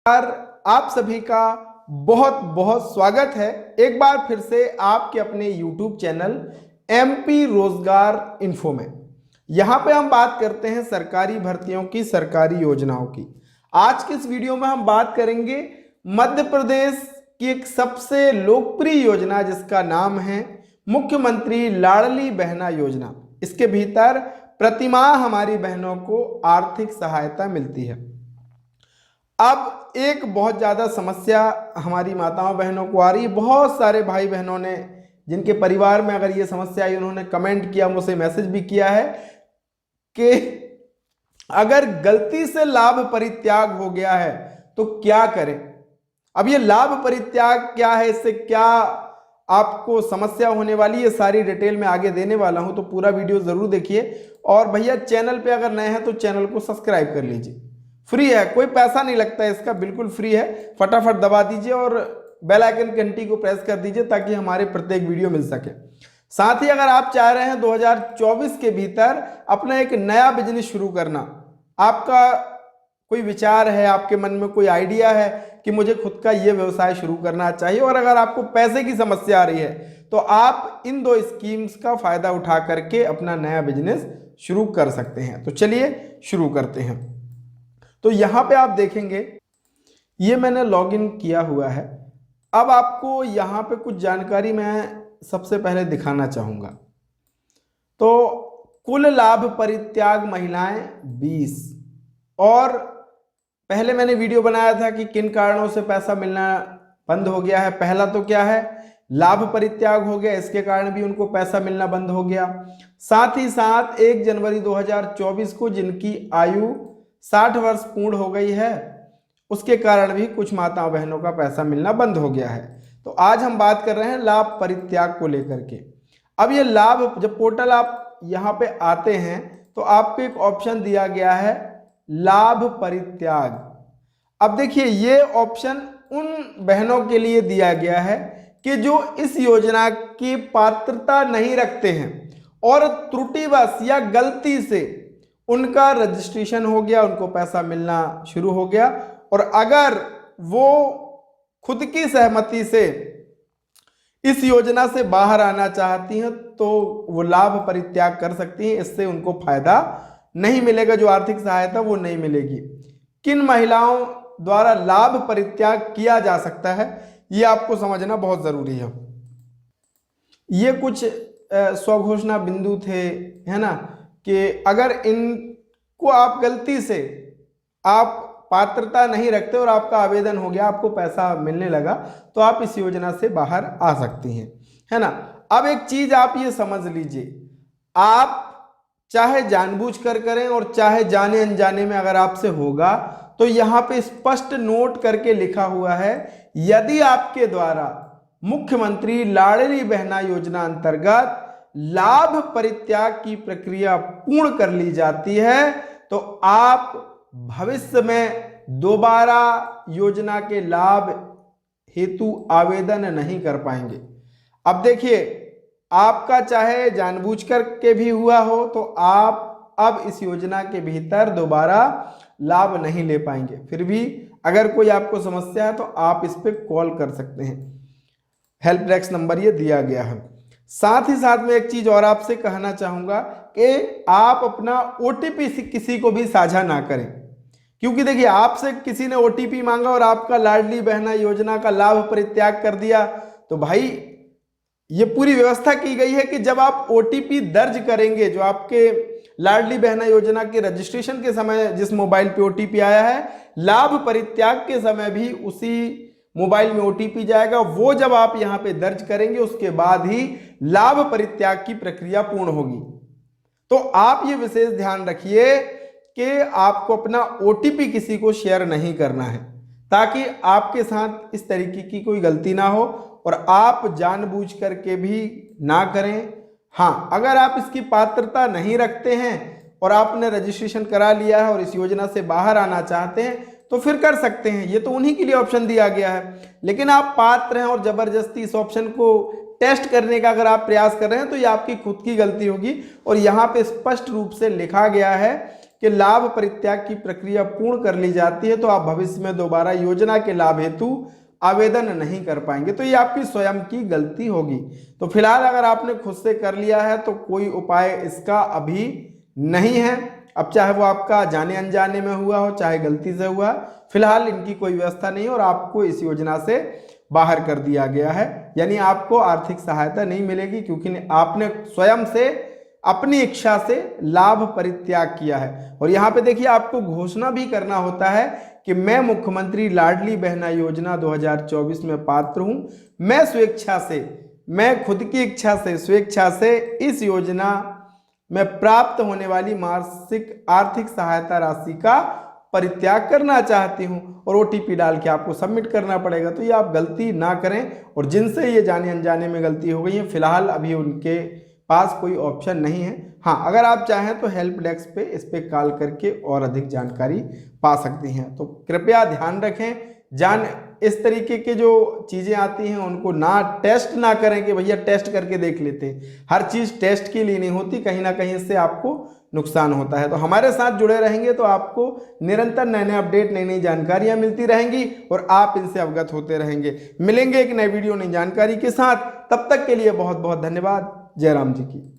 आप सभी का बहुत बहुत स्वागत है एक बार फिर से आपके अपने YouTube चैनल MP रोजगार इन्फो में। यहाँ पे हम बात करते हैं सरकारी भर्तियों की, सरकारी योजनाओं की। आज के इस वीडियो में हम बात करेंगे मध्य प्रदेश की एक सबसे लोकप्रिय योजना जिसका नाम है मुख्यमंत्री लाडली बहना योजना। इसके भीतर प्रतिमाह हमारी बहनों को आर्थिक सहायता मिलती है। अब एक बहुत ज़्यादा समस्या हमारी माताओं बहनों को आ रही है। बहुत सारे भाई बहनों ने, जिनके परिवार में अगर ये समस्या आई, उन्होंने कमेंट किया, मुझसे मैसेज भी किया है कि अगर गलती से लाभ परित्याग हो गया है तो क्या करें। अब ये लाभ परित्याग क्या है, इससे क्या आपको समस्या होने वाली है, सारी डिटेल में आगे देने वाला हूं, तो पूरा वीडियो जरूर देखिए। और भैया चैनल पे अगर नए हैं तो चैनल को सब्सक्राइब कर लीजिए, फ्री है, कोई पैसा नहीं लगता है इसका, बिल्कुल फ्री है। फटाफट दबा दीजिए और बेल आइकन घंटी को प्रेस कर दीजिए ताकि हमारे प्रत्येक वीडियो मिल सके। साथ ही अगर आप चाह रहे हैं 2024 के भीतर अपना एक नया बिजनेस शुरू करना, आपका कोई विचार है, आपके मन में कोई आइडिया है कि मुझे खुद का ये व्यवसाय शुरू करना चाहिए, और अगर आपको पैसे की समस्या आ रही है तो आप इन दो स्कीम्स का फायदा उठा करके अपना नया बिजनेस शुरू कर सकते हैं। तो चलिए शुरू करते हैं। तो यहां पे आप देखेंगे ये मैंने लॉगिन किया हुआ है। अब आपको यहां पे कुछ जानकारी मैं सबसे पहले दिखाना चाहूंगा। तो कुल लाभ परित्याग महिलाएं 20, और पहले मैंने वीडियो बनाया था कि किन कारणों से पैसा मिलना बंद हो गया है। पहला तो क्या है, लाभ परित्याग हो गया, इसके कारण भी उनको पैसा मिलना बंद हो गया। साथ ही साथ 1 जनवरी 2024 को जिनकी आयु 60 वर्ष पूर्ण हो गई है, उसके कारण भी कुछ माताओं बहनों का पैसा मिलना बंद हो गया है। तो आज हम बात कर रहे हैं लाभ परित्याग को लेकर के। अब ये लाभ, जब पोर्टल आप यहाँ पे आते हैं तो आपको एक ऑप्शन दिया गया है लाभ परित्याग। अब देखिए ये ऑप्शन उन बहनों के लिए दिया गया है कि जो इस योजना की पात्रता नहीं रखते हैं और त्रुटिवश या गलती से उनका रजिस्ट्रेशन हो गया, उनको पैसा मिलना शुरू हो गया, और अगर वो खुद की सहमति से इस योजना से बाहर आना चाहती हैं तो वो लाभ परित्याग कर सकती हैं। इससे उनको फायदा नहीं मिलेगा, जो आर्थिक सहायता वो नहीं मिलेगी। किन महिलाओं द्वारा लाभ परित्याग किया जा सकता है ये आपको समझना बहुत जरूरी है। ये कुछ स्वघोषणा बिंदु थे, है ना, कि अगर इनको आप गलती से आप पात्रता नहीं रखते और आपका आवेदन हो गया, आपको पैसा मिलने लगा, तो आप इस योजना से बाहर आ सकती हैं, है ना। अब एक चीज आप ये समझ लीजिए, आप चाहे जानबूझकर करें और चाहे जाने अनजाने में अगर आपसे होगा, तो यहाँ पे स्पष्ट नोट करके लिखा हुआ है, यदि आपके द्वारा मुख्यमंत्री लाडली बहना योजना अंतर्गत लाभ परित्याग की प्रक्रिया पूर्ण कर ली जाती है तो आप भविष्य में दोबारा योजना के लाभ हेतु आवेदन नहीं कर पाएंगे। अब देखिए, आपका चाहे जानबूझकर के भी हुआ हो तो आप अब इस योजना के भीतर दोबारा लाभ नहीं ले पाएंगे। फिर भी अगर कोई आपको समस्या है तो आप इस पर कॉल कर सकते हैं, हेल्प डेस्क नंबर ये दिया गया है। साथ ही साथ में एक चीज और आपसे कहना चाहूंगा कि आप अपना OTP किसी को भी साझा ना करें, क्योंकि देखिए आपसे किसी ने OTP मांगा और आपका लाडली बहना योजना का लाभ परित्याग कर दिया, तो भाई ये पूरी व्यवस्था की गई है कि जब आप OTP दर्ज करेंगे, जो आपके लाडली बहना योजना के रजिस्ट्रेशन के समय जिस मोबाइल पे OTP आया है, लाभ परित्याग के समय भी उसी मोबाइल में OTP जाएगा। वो जब आप यहाँ पे दर्ज करेंगे उसके बाद ही लाभ परित्याग की प्रक्रिया पूर्ण होगी। तो आप ये विशेष ध्यान रखिए कि आपको अपना OTP किसी को शेयर नहीं करना है, ताकि आपके साथ इस तरीके की कोई गलती ना हो और आप जानबूझ करके भी ना करें। हाँ, अगर आप इसकी पात्रता नहीं रखते हैं और आपने रजिस्ट्रेशन करा लिया है और इस योजना से बाहर आना चाहते हैं तो फिर कर सकते हैं, ये तो उन्हीं के लिए ऑप्शन दिया गया है। लेकिन आप पात्र हैं और जबरदस्ती इस ऑप्शन को टेस्ट करने का अगर आप प्रयास कर रहे हैं तो ये आपकी खुद की गलती होगी। और यहाँ पे स्पष्ट रूप से लिखा गया है कि लाभ परित्याग की प्रक्रिया पूर्ण कर ली जाती है तो आप भविष्य में दोबारा योजना के लाभ हेतु आवेदन नहीं कर पाएंगे। तो ये आपकी स्वयं की गलती होगी। तो फिलहाल अगर आपने खुद से कर लिया है तो कोई उपाय इसका अभी नहीं है। अब चाहे वो आपका जाने अनजाने में हुआ हो, चाहे गलती से हुआ, फिलहाल इनकी कोई व्यवस्था नहीं और आपको इस योजना से बाहर कर दिया गया है। यानी आपको आर्थिक सहायता नहीं मिलेगी क्योंकि आपने स्वयं से अपनी इच्छा से लाभ परित्याग किया है। और यहाँ पे देखिए आपको घोषणा भी करना होता है कि मैं मुख्यमंत्री लाडली बहना योजना 2024 में पात्र हूं। मैं स्वेच्छा से, मैं खुद की इच्छा से, स्वेच्छा से इस योजना में प्राप्त होने वाली मासिक आर्थिक सहायता राशि का परित्याग करना चाहती हूं और OTP डाल के आपको सबमिट करना पड़ेगा। तो ये आप गलती ना करें। और जिनसे ये जाने अनजाने में गलती हो गई है फिलहाल अभी उनके पास कोई ऑप्शन नहीं है। हाँ, अगर आप चाहें तो हेल्प डेस्क पे इस पे कॉल करके और अधिक जानकारी पा सकती हैं। तो कृपया ध्यान रखें, इस तरीके के जो चीज़ें आती हैं उनको टेस्ट ना करें कि भैया टेस्ट करके देख लेते हैं। हर चीज़ टेस्ट के लिए नहीं होती, कहीं ना कहीं इससे आपको नुकसान होता है। तो हमारे साथ जुड़े रहेंगे तो आपको निरंतर नए नए अपडेट, नई नई जानकारियां मिलती रहेंगी और आप इनसे अवगत होते रहेंगे। मिलेंगे एक नई वीडियो, नई जानकारी के साथ। तब तक के लिए बहुत बहुत धन्यवाद। जय राम जी की।